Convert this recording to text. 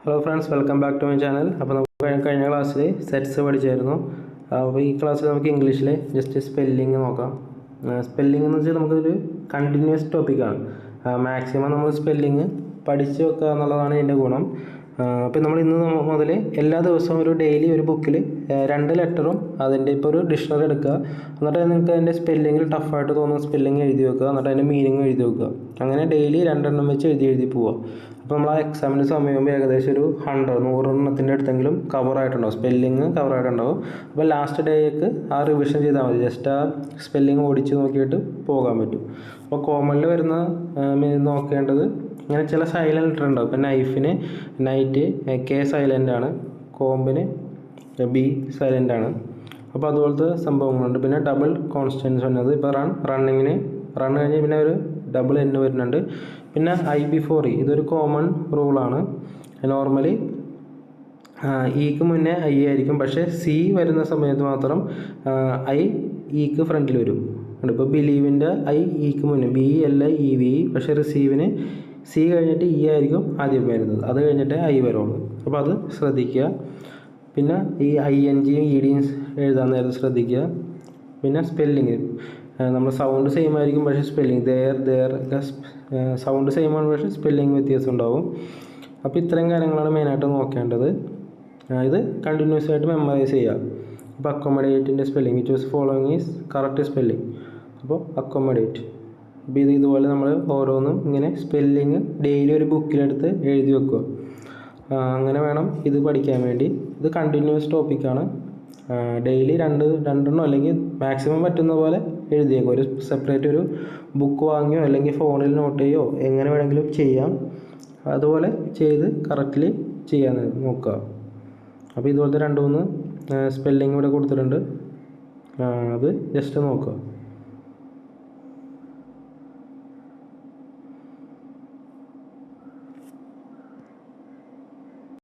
Hello friends, welcome back to my channel. അപ്പോൾ നമുക്ക് കഴിഞ്ഞ ക്ലാസ്സിൽ സെറ്റ്സ് പഠിച്ചായിരുന്നു. അപ്പോൾ ഈ ക്ലാസ്സിൽ നമുക്ക് ഇംഗ്ലീഷിലെ ജസ്റ്റ് സ്പെല്ലിങ് നോക്കാം. സ്പെല്ലിംഗ് എന്ന് വെച്ചാൽ നമുക്കൊരു കണ്ടിന്യൂസ് ടോപ്പിക്കാണ്. മാക്സിമം നമ്മൾ സ്പെല്ലിങ് പഠിച്ചു വെക്കുക എന്നുള്ളതാണ് ഇതിൻ്റെ ഗുണം. അപ്പോൾ നമ്മൾ ഇന്ന് മുതൽ എല്ലാ ദിവസവും ഒരു ഡെയിലി ഒരു ബുക്കിൽ 2 ലെറ്ററും അതിൻ്റെ ഇപ്പോൾ ഒരു ഡിക്ഷണറി എടുക്കുക. എന്നിട്ട് നിങ്ങൾക്ക് അതിൻ്റെ സ്പെല്ലിങ്ങിൽ ടഫായിട്ട് തോന്നുന്ന സ്പെല്ലിങ് എഴുതി വെക്കുക. എന്നിട്ട് അതിൻ്റെ മീനിങ് എഴുതി വെക്കുക. അങ്ങനെ ഡെയിലി 2 എണ്ണം വെച്ച് എഴുതി പോവുക. അപ്പോൾ നമ്മൾ ആ എക്സാമിന് സമയമാകുമ്പോൾ ഏകദേശം ഒരു 100 എണ്ണത്തിൻ്റെ അടുത്തെങ്കിലും കവറായിട്ടുണ്ടാവും, സ്പെല്ലിങ് കവറായിട്ടുണ്ടാവും. അപ്പോൾ ലാസ്റ്റ് ഡേക്ക് ആ റിവിഷൻ ചെയ്താൽ മതി. ജസ്റ്റ് ആ സ്പെല്ലിങ് ഓടിച്ച് നോക്കിയിട്ട് പോകാൻ പറ്റും. അപ്പോൾ കോമണിൽ വരുന്ന നോക്കേണ്ടത് ഇങ്ങനെ ചില സൈലൻറ്റ് ലെറ്റർ ഉണ്ടാവും. ഇപ്പോൾ നൈഫിന് നൈറ്റ് കെ സൈലൻ്റ് ആണ്, കോമ്പിന് ബി സൈലൻ്റ് ആണ്. അപ്പോൾ അതുപോലത്തെ സംഭവങ്ങളുണ്ട്. പിന്നെ ഡബിൾ കോൺസ്റ്റൻസ് വന്നത് ഇപ്പോൾ റണ്ണിങ്ങിന് റൺ കഴിഞ്ഞ് പിന്നെ ഒരു ഡബിൾ എൻ വരുന്നുണ്ട്. പിന്നെ ഐ ബിഫോർ ഇ, ഇതൊരു കോമൺ റൂളാണ്. നോർമലി ഇക്ക് മുന്നേ ഐ ആയിരിക്കും, പക്ഷേ സി വരുന്ന സമയത്ത് മാത്രം ഐ ഇക്ക് ഫ്രണ്ടിൽ വരും. ഇപ്പോൾ ബിലീവിൻ്റെ ഐ ഇക്ക് മുന്നേ B L I E V, പക്ഷേ റിസീവിന് സി കഴിഞ്ഞിട്ട് ഇ ആയിരിക്കും ആദ്യം വരുന്നത്, അത് കഴിഞ്ഞിട്ട് ഐ വരുള്ളൂ. അപ്പോൾ അത് ശ്രദ്ധിക്കുക. പിന്നെ ഈ ഐ എൻ ജിയും ഇ ഡിയും എഴുതാൻ നേരത്ത് ശ്രദ്ധിക്കുക. പിന്നെ സ്പെല്ലിങ് നമ്മൾ സൗണ്ട് സെയിം ആയിരിക്കും, പക്ഷേ സ്പെല്ലിങ് ദേർ സൗണ്ട് സെയിം ആണ്, പക്ഷേ സ്പെല്ലിങ് വ്യത്യാസം ഉണ്ടാവും. അപ്പോൾ ഇത്രയും കാര്യങ്ങളാണ് മെയിനായിട്ട് നോക്കേണ്ടത്. ഇത് കണ്ടിന്യൂസ് ആയിട്ട് മെമ്മറൈസ് ചെയ്യുക. അപ്പോൾ അക്കോമഡേറ്റിൻ്റെ spelling which following is correct spelling. അപ്പോൾ അക്കോമഡേറ്റ്. അപ്പോൾ ഇതുപോലെ നമ്മൾ ഓരോന്നും ഇങ്ങനെ സ്പെല്ലിങ് ഡെയിലി ഒരു ബുക്കിലെടുത്ത് എഴുതി വെക്കുക. അങ്ങനെ വേണം ഇത് പഠിക്കാൻ വേണ്ടി. ഇത് കണ്ടിന്യൂസ് ടോപ്പിക്കാണ്. ഡെയിലി രണ്ടെണ്ണം അല്ലെങ്കിൽ മാക്സിമം പറ്റുന്ന പോലെ എഴുതിയേക്കും. ഒരു സെപ്പറേറ്റ് ഒരു ബുക്ക് വാങ്ങിയോ അല്ലെങ്കിൽ ഫോണിൽ നോട്ട് ചെയ്യോ എങ്ങനെ വേണമെങ്കിലും ചെയ്യാം. അതുപോലെ ചെയ്ത് കറക്റ്റ്ലി ചെയ്യാൻ നോക്കുക. അപ്പോൾ ഇതുപോലത്തെ 2-3 സ്പെല്ലിങ് ഇവിടെ കൊടുത്തിട്ടുണ്ട്. അത് ജസ്റ്റ് നോക്കുക.